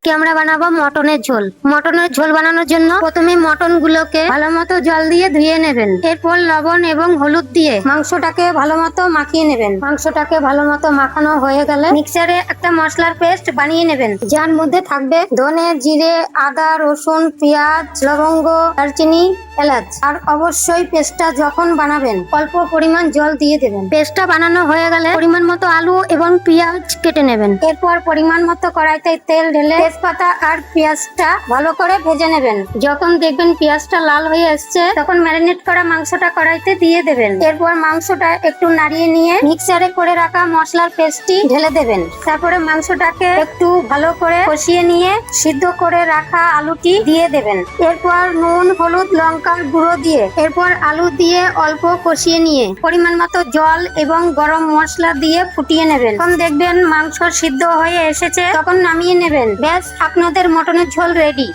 আজকে আমরা বানাবো মটনের ঝোল। মটনের ঝোল বানানোর জন্য প্রথমে মটন গুলোকে ভালো মতো জল দিয়ে ধুয়ে নেবেন। এরপর লবণ এবং হলুদ দিয়ে মাংসটাকে ভালো মতো মাখিয়ে নেবেন। মাংসটাকে ভালো মতো মাখানো হয়ে গেলে মিক্সারে একটা মশলার পেস্ট বানিয়ে নেবেন, যার মধ্যে থাকবে ধনে, জিরে, আদা, রসুন, পেঁয়াজ, লবঙ্গ, দারচিনি, এলাচ। আর অবশ্যই পেস্টটা যখন বানাবেন অল্প পরিমাণ জল দিয়ে দেবেন। পেস্টটা বানানো হয়ে গেলে পরিমাণ মতো আলু এবং পেঁয়াজ কেটে নেবেন। এরপর পরিমাণ মতো কড়াইতে তেল ঢেলে তেজপাতা আর পেঁয়াজটা ভালো করে ভেজে নেবেন। যখন দেখবেন পেঁয়াজটা লাল হয়ে আসছে তখন ম্যারিনেট করা মাংসটা কড়াইতে দিয়ে দেবেন। এরপর মাংসটা একটু নাড়িয়ে নিয়ে মিক্সারে করে রাখা মশলার পেস্টটি ঢেলে দেবেন। তারপরে মাংসটাকে একটু ভালো করে কষিয়ে নিয়ে সিদ্ধ করে রাখা আলুটি দিয়ে দেবেন। এরপর নুন, হলুদ, লঙ্কার গুঁড়ো দিয়ে এরপর আলু দিয়ে অল্প কষিয়ে নিয়ে পরিমাণ মতো জল এবং গরম মশলা দিয়ে ফুটিয়ে নেবেন। তখন দেখবেন মাংস সিদ্ধ হয়ে এসেছে, তখন নামিয়ে নেবেন। ব্যাস, আপনাদের মটনের ঝোল রেডি।